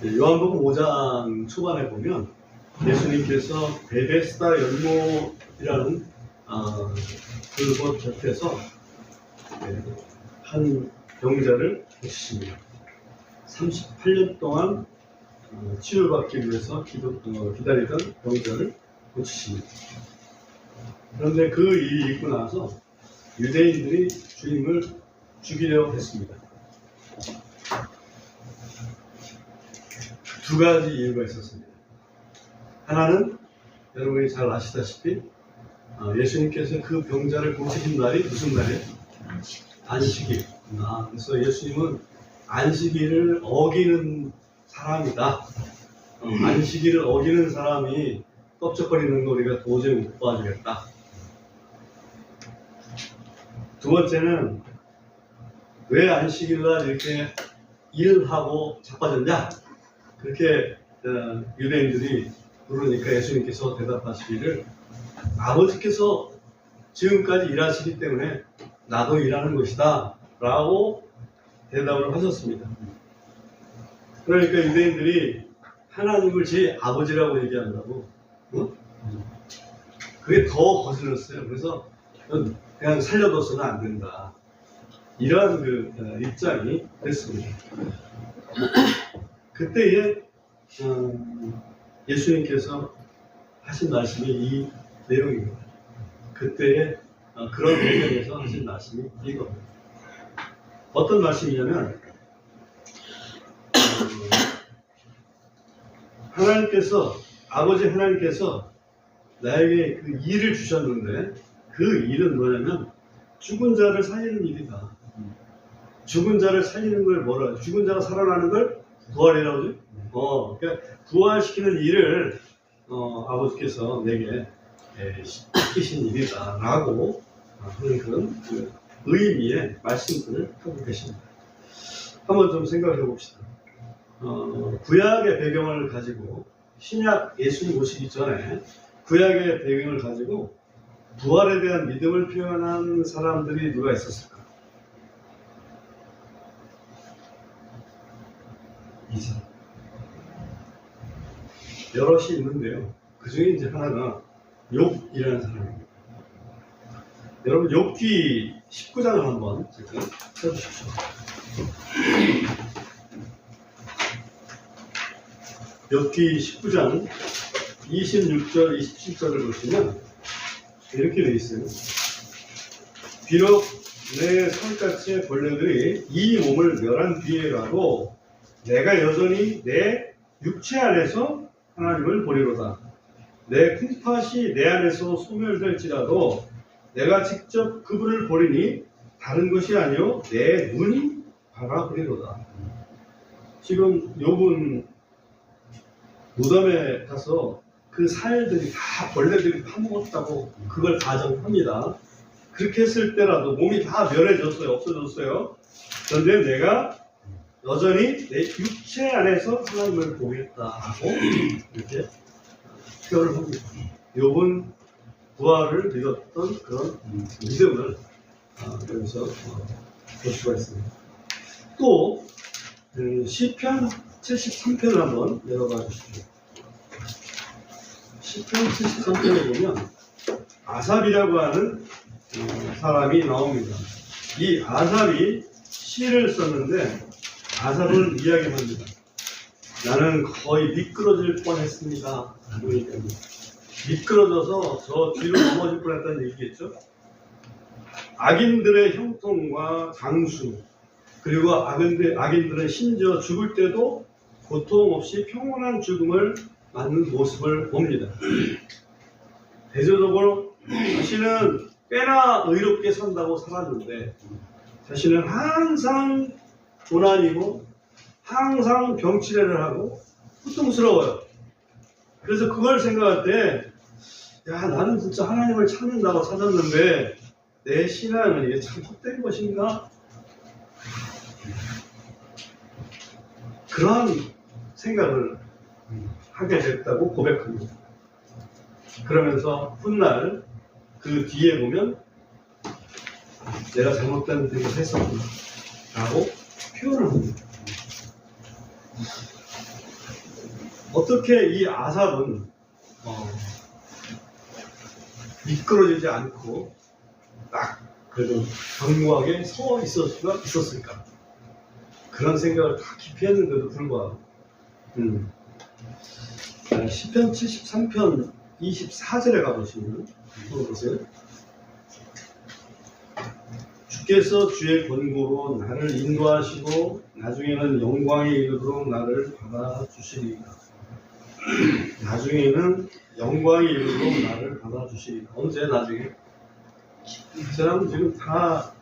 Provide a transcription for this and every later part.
요한복음 5장 초반에 보면 예수님께서 베데스다 연못이라는 그곳 곁에서 한 병자를 고치십니다. 38년 동안 치유를 받기 위해서 기다리던 병자를 고치십니다. 그런데 그 일이 있고 나서 유대인들이 주님을 죽이려고 했습니다. 두 가지 이유가 있었습니다. 하나는 여러분이 잘 아시다시피 예수님께서 그 병자를 고치신 날이 무슨 날이에요? 안식일. 그래서 예수님은 안식일을 어기는 사람이다. 안식일을 어기는 사람이 껍적거리는 거 우리가 도저히 못 봐주겠다. 두 번째는 왜 안식일날 이렇게 일하고 자빠졌냐? 그렇게 유대인들이 물으니까 예수님께서 대답하시기를 아버지께서 지금까지 일하시기 때문에 나도 일하는 것이다 라고 대답을 하셨습니다. 그러니까 유대인들이 하나님을 제 아버지라고 얘기한다고 그게 더 거슬렸어요. 그래서 그냥 살려둬서는 안 된다. 이러한 그 입장이 됐습니다. 그때에 예수님께서 하신 말씀이 이 내용입니다. 그때에 그런 배경에서 하신 말씀이 이겁니다. 어떤 말씀이냐면 하나님께서 아버지 하나님께서 나에게 그 일을 주셨는데 그 일은 뭐냐면 죽은 자를 살리는 일이다. 죽은 자를 살리는 걸 뭐라? 죽은 자가 살아나는 걸 부활이라고 하죠. 그러니까 부활시키는 일을 아버지께서 내게 시키신 일이다라고 하는 그런 그 의미의 말씀들을 하고 계십니다. 한번 좀 생각해 봅시다. 구약의 배경을 가지고 신약 예수님 오시기 전에 구약의 배경을 가지고 부활에 대한 믿음을 표현한 사람들이 누가 있었을까? 이 사람. 여럿이 있는데요. 그 중에 이제 하나가 욥이라는 사람입니다. 여러분 욥기 19장을 한번 잠깐 펴주십시오. 욥기 19장 26절 27절을 보시면 이렇게 되어 있어요. 비록 내 손가락의 벌레들이 이 몸을 멸한 뒤에라도 내가 여전히 내 육체 안에서 하나님을 보리로다. 내 콩팥이 내 안에서 소멸될지라도 내가 직접 그분을 보리니 다른 것이 아니요 내 눈이 바라보리로다. 지금 욥은 무덤에 가서 그 살들이 다 벌레들이 파먹었다고 그걸 가정합니다. 그렇게 했을 때라도 몸이 다 멸해졌어요. 없어졌어요. 그런데 내가 여전히 내 육체 안에서 하나님을 보겠다고 이렇게 표현을 합니다. 욥은 부활을 믿었던 그런 믿음을 여기서 볼 수가 있습니다. 또 시편 73편을 한번 내려가 주십시오. 시편 73편에 보면 아삽이라고 하는 사람이 나옵니다. 이 아삽이 시를 썼는데 아삽은 이야기합니다. 나는 거의 미끄러질 뻔했습니다. 미끄러져서 저 뒤로 넘어질 뻔했다는 얘기겠죠. 악인들의 형통과 장수 그리고 악인들은 심지어 죽을 때도 고통 없이 평온한 죽음을 맞는 모습을 봅니다. 대조적으로 자신은 꽤나 의롭게 산다고 살았는데 자신은 항상 고난이고 항상 병치레를 하고 고통스러워요. 그래서 그걸 생각할 때 나는 진짜 하나님을 찾는다고 찾았는데 내 신앙은 이게 참 헛된 것인가? 그러한 생각을 하게 됐다고 고백합니다. 그러면서 훗날 그 뒤에 보면 내가 잘못된 일을 했었구나 라고 표현을 합니다. 어떻게 이 아삽은 미끄러지지 않고 딱 그래도 견고하게 서 있을 수가 있었을까? 그런 생각을 다 깊이 했는데도 불구하고 시편 73편 24절에 가보시면 보세요. 주께서 주의 권고로 나를 인도하시고 나중에는 영광에 이르도록 나를 받아주시리이다. 나중에는 영광에 이르도록 나를 받아주시리이다. 언제 나중에? 이 사람은 지금 다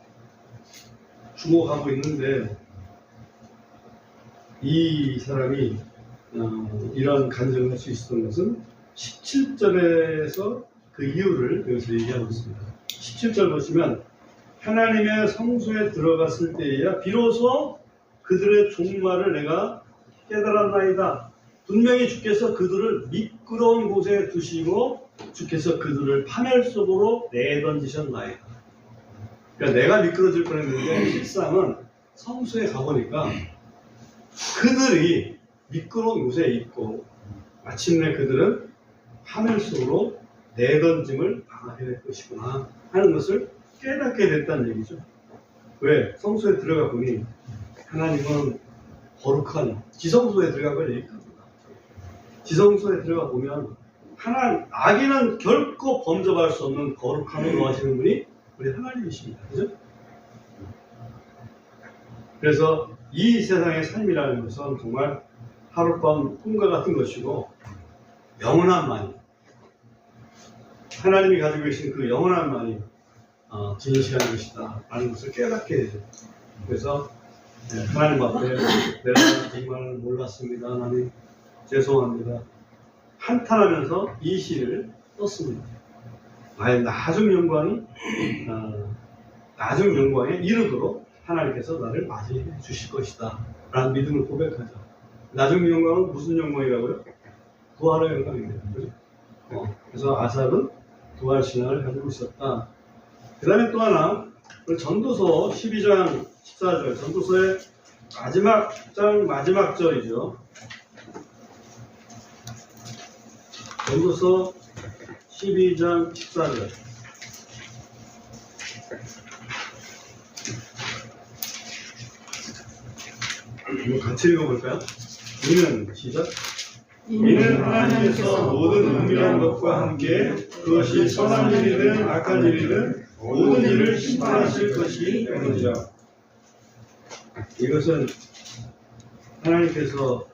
죽어가고 있는데 이 사람이 이런 간증을 할 수 있었던 것은 17절에서 그 이유를 여기서 얘기하고 있습니다. 17절 보시면 하나님의 성소에 들어갔을 때에야 비로소 그들의 종말을 내가 깨달았나이다. 분명히 주께서 그들을 미끄러운 곳에 두시고 주께서 그들을 파멸 속으로 내던지셨나이다. 그러니까 내가 미끄러질 뻔했는데 실상은 성소에 가보니까 그들이 미끄러운 곳에 있고 마침내 그들은 파멸 속으로 내던짐을 당하게 될 것이구나 하는 것을 깨닫게 됐다는 얘기죠. 왜? 성소에 들어가 보니 하나님은 거룩한 지성소에 들어간 걸 얘기합니다. 지성소에 들어가 보면 악인은 결코 범접할 수 없는 거룩함을 하시는 분이 우리 하나님이십니다. 그죠? 그래서 이 세상의 삶이라는 것은 정말 하룻밤 꿈과 같은 것이고 영원한 만이 하나님이 가지고 계신 그 영원한 만이 진실한 것이다 라는 것을 깨닫게 되죠. 그래서 하나님 앞에 내가 정말 몰랐습니다. 하나님 죄송합니다. 한탄하면서 이 시를 썼습니다. 나의 나중 영광에 이르도록 하나님께서 나를 맞이해 주실 것이다 라는 믿음을 고백하죠. 나중 영광은 무슨 영광이라고요? 부활의 영광입니다. 그렇죠? 그래서 아삽은 부활 신앙을 가지고 있었다. 그 다음에 또 하나 전도서 12장 14절 전도서의 마지막 절이죠. 전도서 12장 14절 같이 읽어볼까요? 이는 시작. 이는 하나님께서 모든 은밀한 것과 함께 그것이 선한 일이든 악한 일이든 모든 일을 심판하실 것이 때문이라. 이것은 하나님께서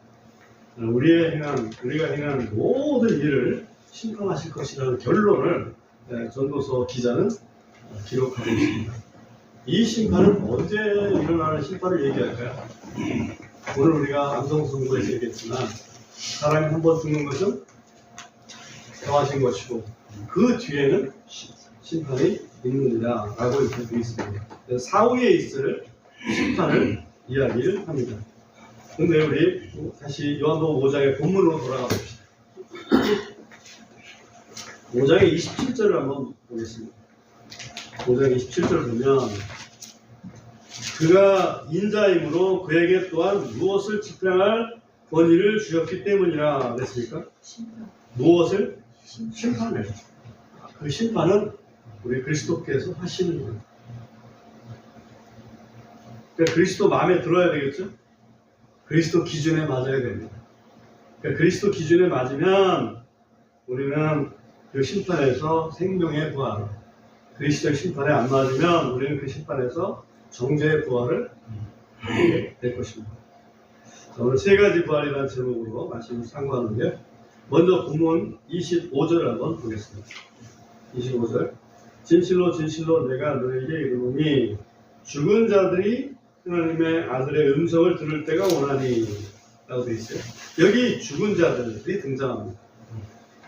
우리가 행한 모든 일을 심판하실 것이라는 결론을 전도서 기자는 기록하고 있습니다. 이 심판은 언제 일어나는 심판을 얘기할까요? 오늘 우리가 암송승부에서 얘기했지만 사람이 한 번 죽는 것은 정하신 것이고 그 뒤에는 심판이 있느니라 라고 이렇게 되어 있습니다. 사후에 있을 심판을 이야기를 합니다. 근데 우리 다시 요한복음 5장의 본문으로 돌아가 봅시다. 5장의 27절을 한번 보겠습니다. 5장 27절을 보면 그가 인자이므로 그에게 또한 무엇을 집행할 권위를 주셨기 때문이라 그랬습니까? 무엇을? 심판을. 그 심판은 우리 그리스도께서 하시는 거예요. 그러니까 그리스도 마음에 들어야 되겠죠? 그리스도 기준에 맞아야 됩니다. 그러니까 그리스도 기준에 맞으면 우리는 그 심판에서 생명의 부활, 그리스도의 심판에 안 맞으면 우리는 그 심판에서 정죄의 부활을 하게 될 것입니다. 오늘 세 가지 부활이라는 제목으로 말씀을 상고하는데 먼저 본문 25절을 한번 보겠습니다. 25절 진실로 진실로 내가 너에게 이르노니 죽은 자들이 하나님의 아들의 음성을 들을 때가 오나니 라고 되어 있어요. 여기 죽은 자들이 등장합니다.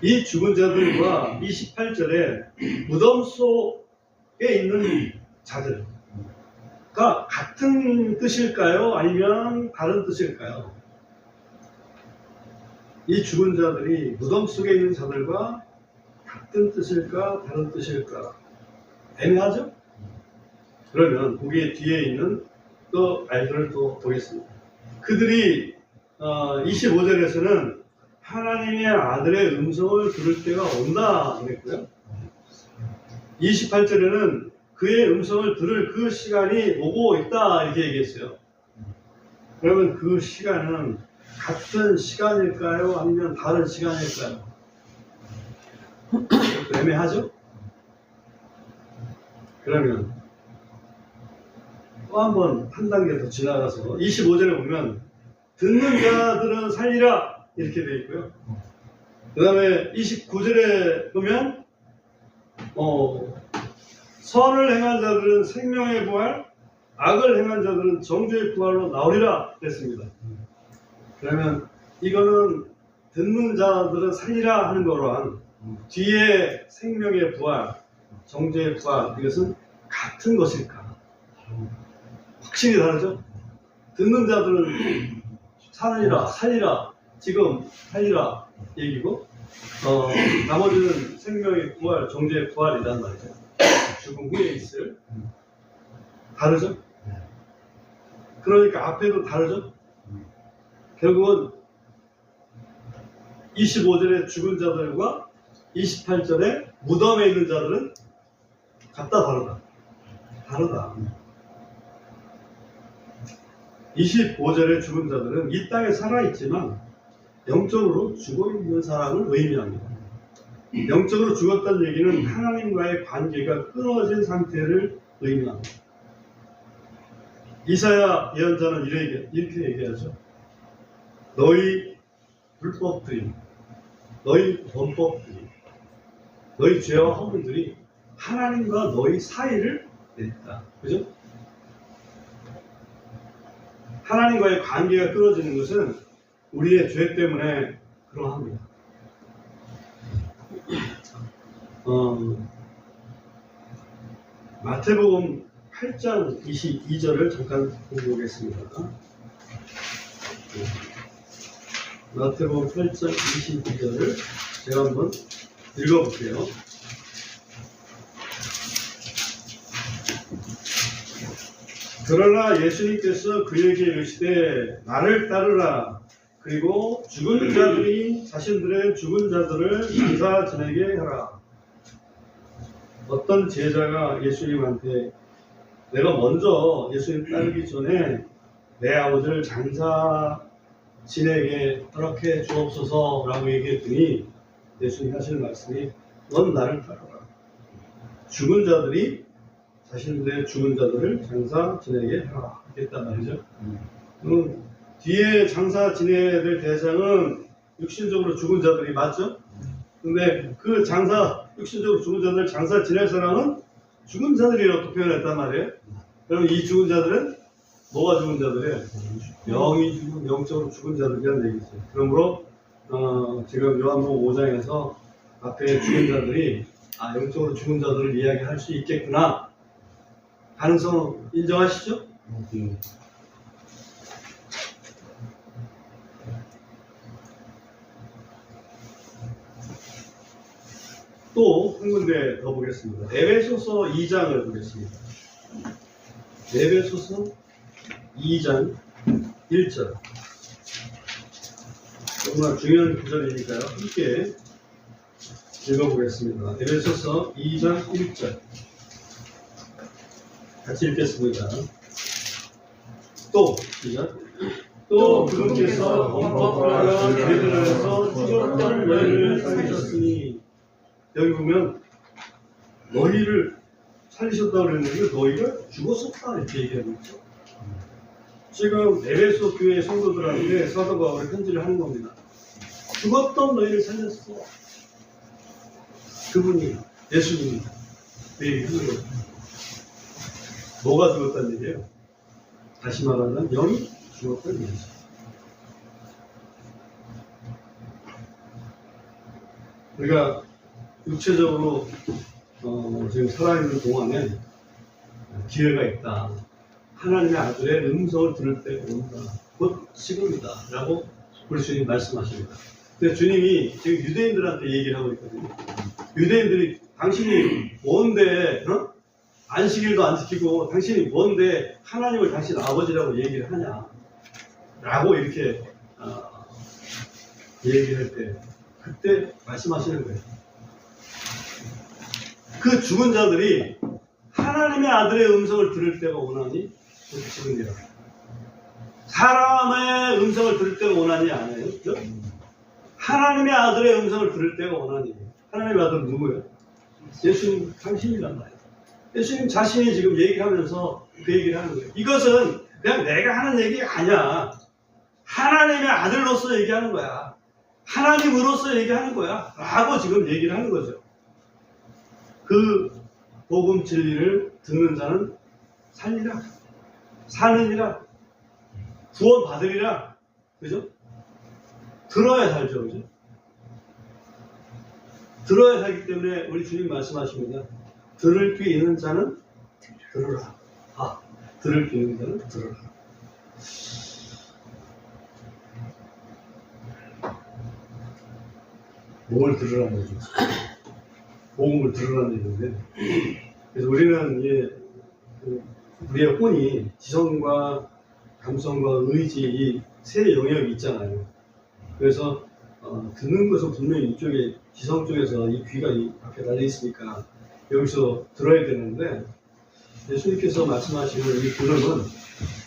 이 죽은 자들과 28절에 무덤 속에 있는 자들가 같은 뜻일까요? 아니면 다른 뜻일까요? 이 죽은 자들이 무덤 속에 있는 자들과 같은 뜻일까? 다른 뜻일까? 애매하죠? 그러면 거기 뒤에 있는 또 말들을 또 보겠습니다. 그들이 25절에서는 하나님의 아들의 음성을 들을 때가 온다 그랬고요. 28절에는 그의 음성을 들을 그 시간이 오고 있다 이렇게 얘기했어요. 그러면 그 시간은 같은 시간일까요? 아니면 다른 시간일까요? 애매하죠? 그러면 또 한 번 한 단계 더 지나가서 25절에 보면 듣는 자들은 살리라 이렇게 되어 있고요. 그 다음에 29절에 보면 선을 행한 자들은 생명의 부활, 악을 행한 자들은 정죄의 부활로 나오리라 그랬습니다. 그러면 이거는 듣는 자들은 살리라 하는 거랑 뒤에 생명의 부활, 정죄의 부활 이것은 같은 것일까? 확실히 다르죠? 듣는 자들은 살리라 지금 살리라 얘기고 나머지는 생명의 부활, 정죄의 부활이란 말이죠. 죽음 후에 있을 다르죠? 그러니까 앞에도 다르죠? 결국은 25절에 죽은 자들과 28절에 무덤에 있는 자들은 같다 다르다. 25절에 죽은 자들은 이 땅에 살아있지만 영적으로 죽어있는 사람을 의미합니다. 영적으로 죽었다는 얘기는 하나님과의 관계가 끊어진 상태를 의미합니다. 이사야 예언자는 이렇게 얘기하죠. 너희 불법들이, 너희 범법들이, 너희 죄와 허물들이 하나님과 너희 사이를 냈다. 그죠? 하나님과의 관계가 끊어지는 것은 우리의 죄 때문에 그러합니다. 마태복음 8장 22절을 잠깐 보고 오겠습니다. 마태복음 8장 22절을 제가 한번 읽어볼게요. 그러나 예수님께서 그에게 이르시되 나를 따르라. 그리고 죽은 자들이 자신들의 죽은 자들을 장사 지내게 하라. 어떤 제자가 예수님한테 내가 먼저 예수님 따르기 전에 내 아버지를 장사 지내게 허락해 주옵소서 라고 얘기했더니 예수님 하시는 말씀이 넌 나를 따르라. 죽은 자들이 자신들의 죽은 자들을 장사 지내게 하라 했단 말이죠. 뒤에 장사 지내야 될 대상은 육신적으로 죽은 자들이 맞죠? 근데 그 육신적으로 죽은 자들 장사 지낼 사람은 죽은 자들이라고 표현했단 말이에요. 그럼 이 죽은 자들은 뭐가 죽은 자들이에요? 영이 죽은, 영적으로 죽은 자들이라는 얘기죠. 그러므로 지금 요한복음 5장에서 앞에 죽은 자들이 영적으로 죽은 자들을 이야기할 수 있겠구나. 가능성 인정하시죠? 또 한 군데 더 보겠습니다. 에베소서 2장을 보겠습니다. 에베소서 2장 1절. 정말 중요한 구절이니까요. 함께 읽어보겠습니다. 에베소서 2장 1절. 같이 읽겠습니다. 또 시작. 또 그분께서 범법하여 죄들에서 죽었던 너희를 살리셨으니. 여기 보면 너희를 살리셨다고 그랬는데 너희가 죽었었다 이렇게 얘기하고 있죠. 지금 에베소 교회 성도들한테 사도 바울이 편지를 하는 겁니다. 죽었던 너희를 살렸어. 그분이 예수님이 왜 얘기하는 거예요? 뭐가 죽었다는 얘기예요? 다시 말하면 영이 죽었다는 얘기죠. 우리가 육체적으로 지금 살아있는 동안에 기회가 있다. 하나님의 아들의 음성을 들을 때가 온다. 곧 지금이다. 라고 우리 주님 말씀하십니다. 근데 주님이 지금 유대인들한테 얘기를 하고 있거든요. 유대인들이 당신이 뭔데 안식일도 안 지키고 당신이 뭔데 하나님을 당신 아버지라고 얘기를 하냐 라고 이렇게 얘기할 때 그때 말씀하시는 거예요. 그 죽은 자들이 하나님의 아들의 음성을 들을 때가 오나니 지금이라. 사람의 음성을 들을 때가 오나니 아니에요? 그죠? 하나님의 아들의 음성을 들을 때가 오나니. 하나님의 아들은 누구예요? 예수님 당신이란 말이에요. 예수님 자신이 지금 얘기하면서 그 얘기를 하는 거예요. 이것은 그냥 내가 하는 얘기가 아니야. 하나님의 아들로서 얘기하는 거야. 하나님으로서 얘기하는 거야. 라고 지금 얘기를 하는 거죠. 그 복음 진리를 듣는 자는 살리라. 사느니라. 구원 받으리라. 그죠? 들어야 살죠. 그죠? 들어야 살기 때문에 우리 주님 말씀하십니다. 들을 귀 있는 자는 들으라. 들을 귀 있는 자는 들으라. 뭘 들으라는 얘기죠? 복음을 들으라는 얘기인데, 그래서 우리는 이제 우리의 혼이 지성과 감성과 의지 이 세 영역이 있잖아요. 그래서 듣는 것은 분명히 이쪽에 지성 쪽에서 이 귀가 이 밖에 달려 있으니까 여기서 들어야 되는데, 예수님께서 말씀하시는 이 들음은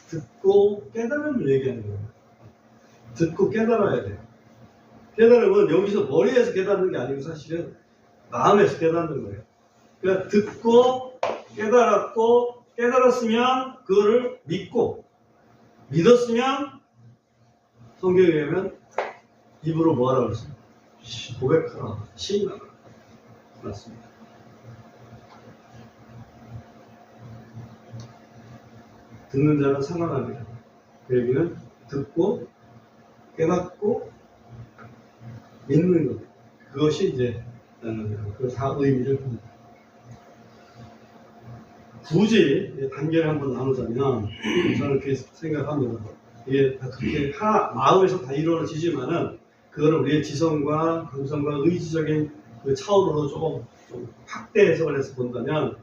듣고 깨달음을 얘기하는 거예요. 듣고 깨달아야 돼요. 깨달음은 여기서 머리에서 깨닫는 게 아니고 사실은 마음에서 깨닫는 거예요. 그러니까 듣고 깨달았고 깨달았으면 그거를 믿고 믿었으면 성경에 의하면 입으로 뭐하라고 그랬어요? 고백하라, 시인하라. 맞습니다. 듣는 자는 상관하리라. 그 얘기는 듣고 깨닫고 믿는 것. 그것이 이제 그 다 의미를 합니다. 굳이 단계를 한번 나누자면 저는 그렇게 생각합니다. 이게 다 그렇게 마음에서 다 이루어지지만은 그거는 우리의 지성과 감성과 의지적인 그 차원으로 조금 좀 확대 해석을 해서 본다면,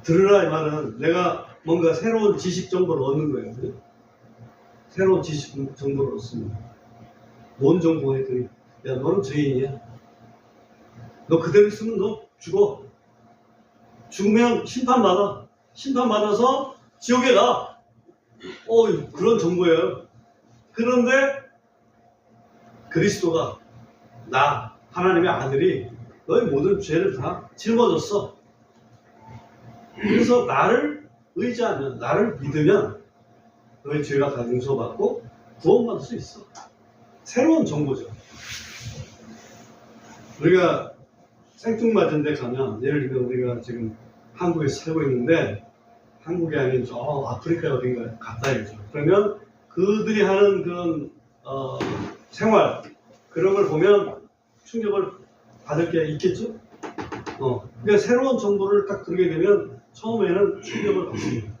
들으라 이 말은 내가 뭔가 새로운 지식 정보를 얻는 거예요. 그죠? 새로운 지식 정보를 얻습니다. 뭔 정보 했더니, 야, 너는 죄인이야. 너 그대로 있으면 너 죽어. 죽으면 심판받아. 심판받아서 지옥에 가. 그런 정보예요. 그런데 그리스도가, 하나님의 아들이 너의 모든 죄를 다 짊어졌어. 그래서 나를 의지하면, 나를 믿으면 너의 죄가 다 용서받고 구원받을 수 있어. 새로운 정보죠. 우리가 생뚱맞은 데 가면, 예를 들면 우리가 지금 한국에서 살고 있는데 한국이 아닌 저 아프리카 어딘가 갔다 해야죠. 그러면 그들이 하는 그런 생활, 그런 걸 보면 충격을 받을 게 있겠죠? 그러니까 새로운 정보를 딱 들게 되면 처음에는 충격을 받습니다.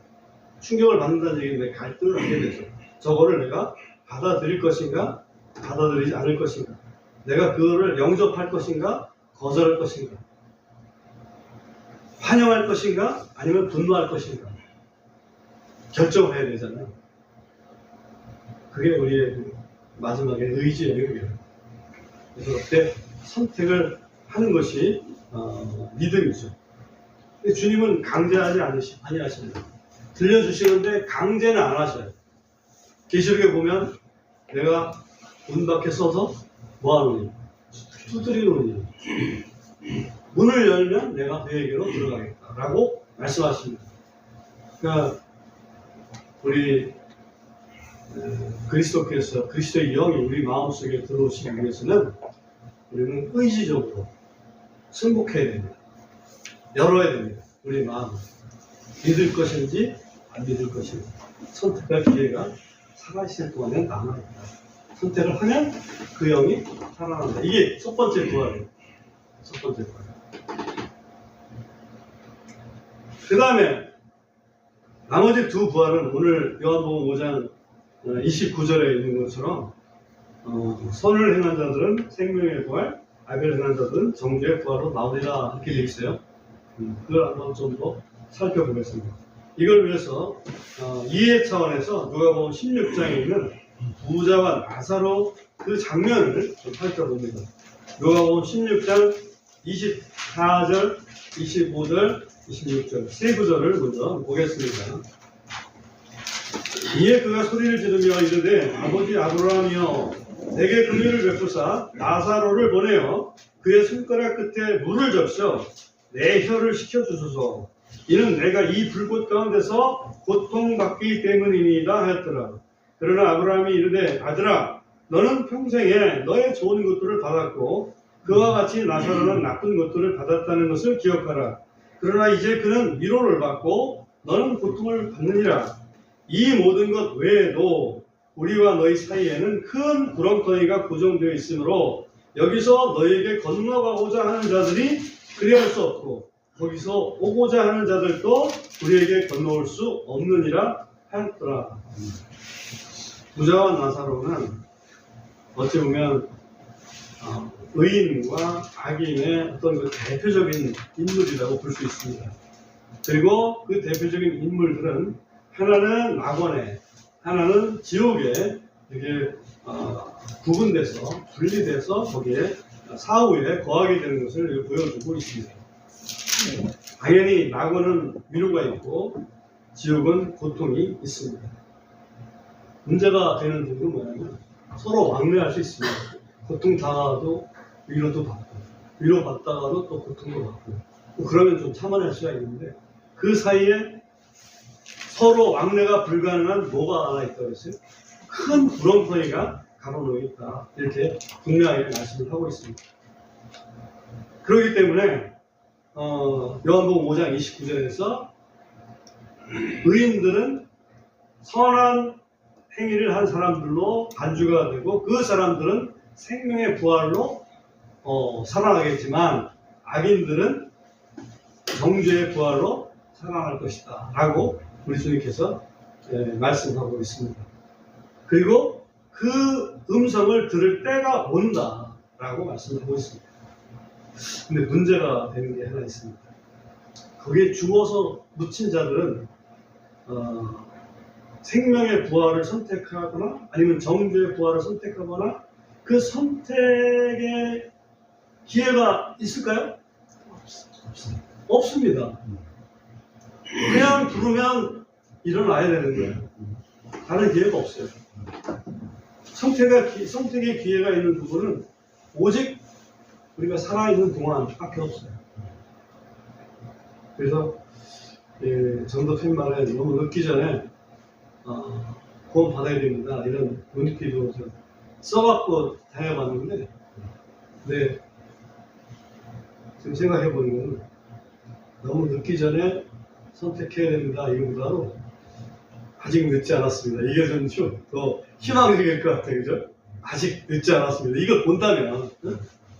충격을 받는다는 얘기인데 갈등을 하게 되죠. 저거를 내가 받아들일 것인가, 받아들이지 않을 것인가, 내가 그거를 영접할 것인가, 거절할 것인가, 환영할 것인가, 아니면 분노할 것인가, 결정을 해야 되잖아요. 그게 우리의 마지막에 의지의 영역이에요. 그래서 그때 선택을 하는 것이 믿음이죠. 근데 주님은 강제하지 아니하십니다. 들려주시는데 강제는 안 하셔요. 계시록에 보면 내가 문 밖에 서서 뭐하노니? 두드리노니. 문을 열면 내가 그에게로 들어가겠다 라고 말씀하십니다. 그러니까 우리 그리스도께서, 그리스도의 영이 우리 마음속에 들어오시기 위해서는 우리는 의지적으로 승복해야 됩니다. 열어야 됩니다. 우리 마음을. 믿을 것인지 안 믿을 것인지 선택할 기회가 살아있을 동안에 남아있다. 선택을 하면 그 영이 살아난다. 이게 첫 번째 부활이에요. 첫 번째 부활. 그 다음에 나머지 두 부활은 오늘 요한복음 5장 29절에 있는 것처럼 선을 행한 자들은 생명의 부활, 악을 행한 자들은 정죄의 부활로 나오리라 이렇게 되어 있어요. 그걸 한번 좀 더 살펴보겠습니다. 이걸 위해서 이해 차원에서 누가복음 16장에 있는 부자와 나사로 그 장면을 좀 살펴봅니다. 요한복음 16장 24절, 25절, 26절 세 구절을 먼저 보겠습니다. 이에 그가 소리를 지르며 이르되 아버지 아브라함이여 내게 긍휼을 베푸사 나사로를 보내어 그의 손가락 끝에 물을 적셔 내 혀를 식혀주소서. 이는 내가 이 불꽃 가운데서 고통받기 때문이니이다 하였더라. 그러나 아브라함이 이르되 아들아 너는 평생에 너의 좋은 것들을 받았고 그와 같이 나사로는 나쁜 것들을 받았다는 것을 기억하라. 그러나 이제 그는 위로를 받고 너는 고통을 받느니라. 이 모든 것 외에도 우리와 너희 사이에는 큰 구렁텅이가 고정되어 있으므로 여기서 너희에게 건너가고자 하는 자들이 그리할 수 없고 거기서 오고자 하는 자들도 우리에게 건너올 수 없느니라 하였더라. 부자와 나사로는 어찌 보면 의인과 악인의 어떤 그 대표적인 인물이라고 볼 수 있습니다. 그리고 그 대표적인 인물들은 하나는 낙원에, 하나는 지옥에 이렇게 구분돼서 분리돼서 거기에 사후에 거하게 되는 것을 보여주고 있습니다. 당연히 낙원은 위로가 있고 지옥은 고통이 있습니다. 문제가 되는 부분은 뭐냐면 서로 왕래할 수 있습니다. 고통 당하도 위로도 받고 위로 받다가도 또 고통도 받고 그러면 좀 참아낼 수가 있는데 그 사이에 서로 왕래가 불가능한 뭐가 하나 있다고 했어요? 큰 구렁텅이가 가로놓여 있다. 이렇게 분명하게 말씀을 하고 있습니다. 그렇기 때문에 요한복음 5장 29절에서 의인들은 선한 행위를 한 사람들로 반주가 되고 그 사람들은 생명의 부활로 살아나겠지만 악인들은 정죄의 부활로 살아날 것이다 라고 우리 주님께서 말씀하고 있습니다. 그리고 그 음성을 들을 때가 온다 라고 말씀하고 있습니다. 근데 문제가 되는 게 하나 있습니다. 거기에 죽어서 묻힌 자들은 생명의 부활을 선택하거나 아니면 정죄의 부활을 선택하거나 그 선택의 기회가 있을까요? 없습니다. 그냥 부르면 일어나야 되는 거예요. 다른 기회가 없어요. 선택의 기회가 있는 부분은 오직 우리가 살아있는 동안밖에 없어요. 그래서 전도 팻말에 너무 늦기 전에 구원 받아야 됩니다. 이런 문기도 써갖고 다녀봤는데 지금 생각해보면 너무 늦기 전에 선택해야 됩니다. 이거보다도 아직 늦지 않았습니다. 이게 좀 더 희망적일 것 같아요. 그죠? 아직 늦지 않았습니다. 이걸 본다면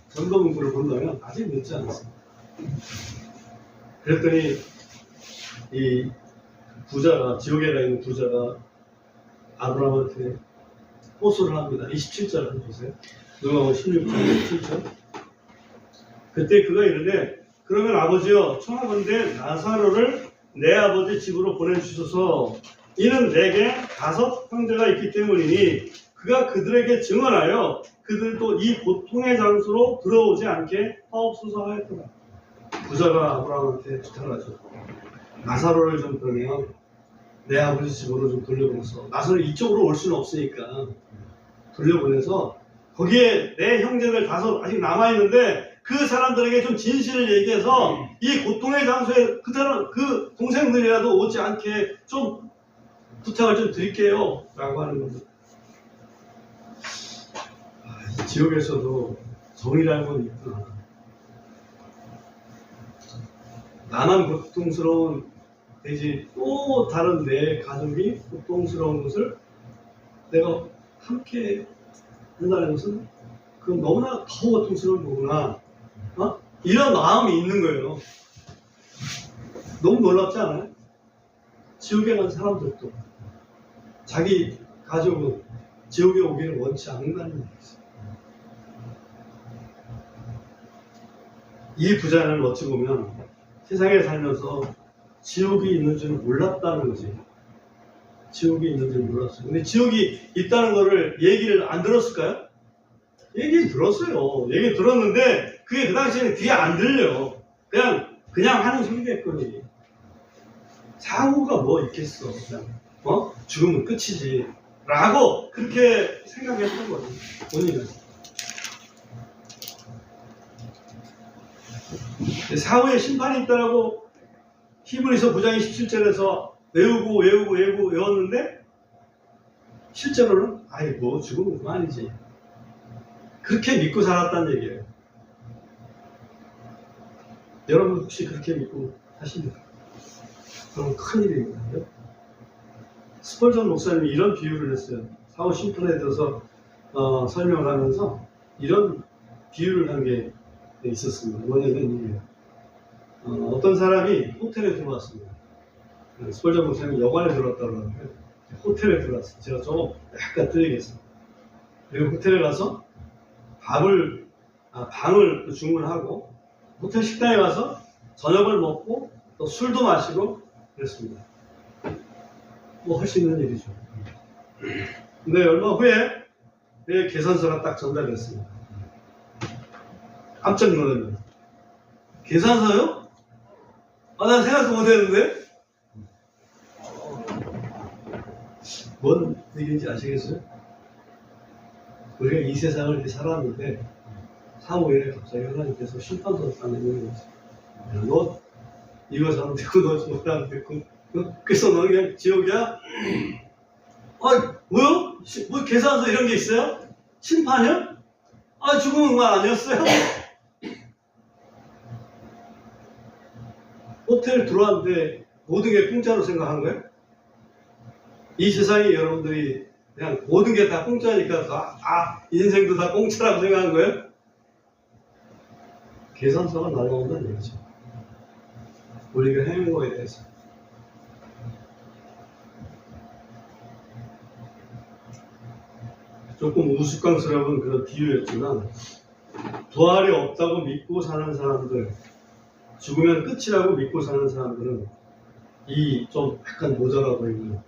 전도 문구를 본다면 아직 늦지 않았습니다. 그랬더니 이 부자가 지옥에 가 있는 부자가 아브라함한테 호소를 합니다. 27절 한번 보세요. 누가복음 16장 27절. 그때 그가 이르되 그러면 아버지여 청하건대 나사로를 내 아버지 집으로 보내주소서. 이는 내게 5 형제가 있기 때문이니 그가 그들에게 증언하여 그들도 이 고통의 장소로 들어오지 않게 하옵소서 하였더라. 부자가 아브라함한테 부탁하죠. 나사로를 좀 그러면 내 아버지 집으로 좀 돌려보내서 나사로 이쪽으로 올 수는 없으니까 돌려보내서 거기에 내 형제들 5 아직 남아있는데 그 사람들에게 좀 진실을 얘기해서 이 고통의 장소에 그 동생들이라도 오지 않게 좀 부탁을 좀 드릴게요 라고 하는 겁니다. 지옥에서도 정의라는 건 있구나. 나만 고통스러운 되지 또 다른 내 가족이 고통스러운 것을 내가 함께 한다는 것은 그건 너무나 더 고통스러운 거구나. 이런 마음이 있는 거예요. 너무 놀랍지 않아요? 지옥에 간 사람들도 자기 가족은 지옥에 오기를 원치 않는다는 얘기죠. 이 부자는 어찌 보면 세상에 살면서 지옥이 있는 줄 몰랐다는 거지. 지옥이 있는지 몰랐어요. 근데 지옥이 있다는 거를 얘기를 안 들었을까요? 얘기 들었어요. 얘기 들었는데 그게 그 당시에는 귀에 안 들려. 그냥 하는 소리겠거니. 사고가 뭐 있겠어. 그냥 죽으면 끝이지. 라고 그렇게 생각했던 거죠. 본인은. 사후에 심판이 있다라고 히브리서 9장 17절에서 외웠는데 실제로는 아이고 죽으면 그만이지. 그렇게 믿고 살았다는 얘기예요. 여러분 혹시 그렇게 믿고 사십니까? 그럼 큰일입니다. 스펄전 목사님이 이런 비유를 했어요. 사후 심판에 대해서 설명을 하면서 이런 비유를 한 게 있었습니다. 뭐냐면 이게 어떤 사람이 호텔에 들어왔습니다. 스펄전 목사님이 여관에 들어왔다고 하는데 호텔에 들어왔어요. 제가 조금 약간 틀리겠어요. 그리고 호텔에 가서 방을 주문하고 호텔 식당에 가서 저녁을 먹고 또 술도 마시고 그랬습니다. 뭐 할 수 있는 일이죠. 근데 얼마 후에 계산서가 딱 전달됐습니다. 깜짝 놀랐네요. 계산서요? 난 생각도 못했는데? 뭔 얘기인지 아시겠어요? 우리가 이 세상을 이렇게 살았는데 사후에 갑자기 하나님께서 심판서를 딱 내놓는 거죠. 너 이거 잘안 됐고 너 저거 안 됐고 그래서 너 그냥 지옥이야? 뭐요? 뭐 계산서 이런 게 있어요? 심판이요? 죽으면 그만 아니었어요? 호텔 들어왔는데 모든 게 공짜로 생각한 거예요? 이 세상에 여러분들이 그냥 모든 게 다 공짜니까 인생도 다 공짜라고 생각한 거예요? 계산서가 날아온다는 얘기죠. 우리가 행한 거에 대해서. 조금 우스꽝스러운 그런 비유였지만 부활이 없다고 믿고 사는 사람들, 죽으면 끝이라고 믿고 사는 사람들은 이 좀 약간 모자라 보이는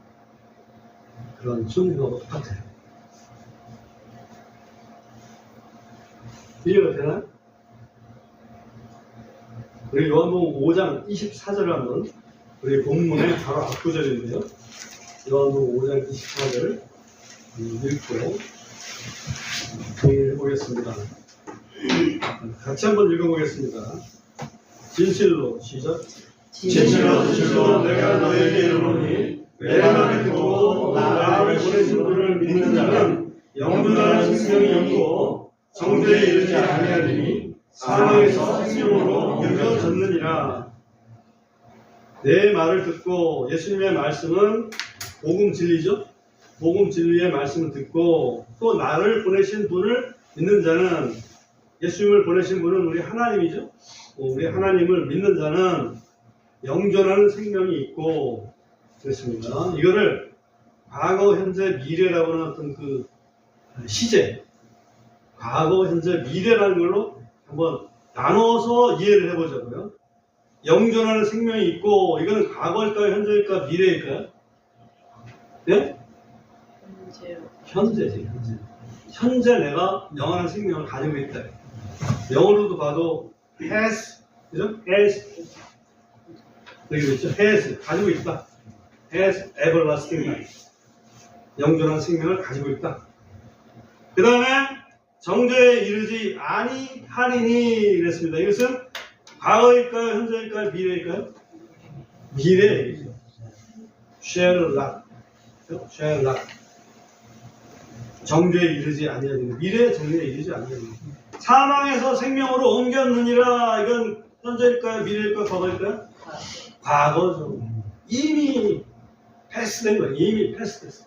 그런 순리하고 똑같아요. 이해가 되나요? 우리 요한복음 5장 24절을 한번 우리 본문의 바로 앞구절인데요. 요한복음 5장 24절을 읽고 정리해보겠습니다. 같이 한번 읽어보겠습니다. 진실로 시작. 진실로 내가 너에게 이르노니 내가 믿고 나를 보내신 분을 믿는 자는 영원한 생명이 있고 정죄에 이르지 아니하리니 사망에서 생명으로 옮겨졌느니라. 내 말을 듣고 예수님의 말씀은 복음 진리죠. 복음 진리의 말씀을 듣고 또 나를 보내신 분을 믿는 자는, 예수님을 보내신 분은 우리 하나님이죠. 우리 하나님을 믿는 자는 영존하는 생명이 있고 그렇습니다. 이거를 과거, 현재, 미래라고 하는 어떤 그 시제, 과거, 현재, 미래라는 걸로 한번 나눠서 이해를 해보자고요. 영존하는 생명이 있고, 이거는 과거일까요, 현재일까요, 미래일까요? 네? 현재지, 현재. 현재 내가 영원한 생명을 가지고 있다. 영어로도 봐도 has, 그죠? has, 여기 있죠? has, 가지고 있다. has everlasting life. 영존한 생명을 가지고 있다. 그 다음에 정죄에 이르지 아니하리니 그랬습니다. 이것은 과거일까요? 현재일까요? 미래일까요? 미래 얘기죠. shall not. 정죄에 이르지 아니하리니. 미래 정죄에 이르지 아니하리니. 사망에서 생명으로 옮겼느니라. 이건 현재일까요? 미래일까요? 과거일까요? 과거죠. 이미 패스된 거예요. 이미 패스됐어.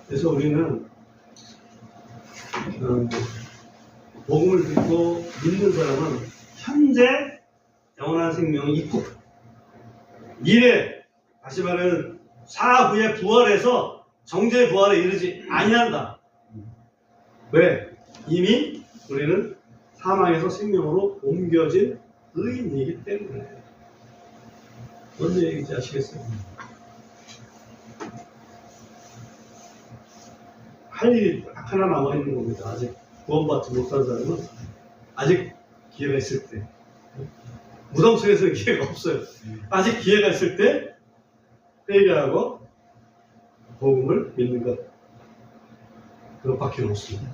그래서 우리는 복음을 듣고 믿는 사람은 현재 영원한 생명이 있고, 미래, 다시 말하면 사후의 부활에서 정죄의 부활에 이르지 아니한다. 왜? 이미 우리는 사망에서 생명으로 옮겨진 의인이기 때문에. 뭔 얘기인지 아시겠어요? 할 일이 딱 하나 남아있는 겁니다. 아직 구원받지 못한 사람은 아직 기회가 있을 때. 무덤 속에서는 기회가 없어요. 아직 기회가 있을 때 회개하고 복음을 믿는 것. 그것밖에 없습니다.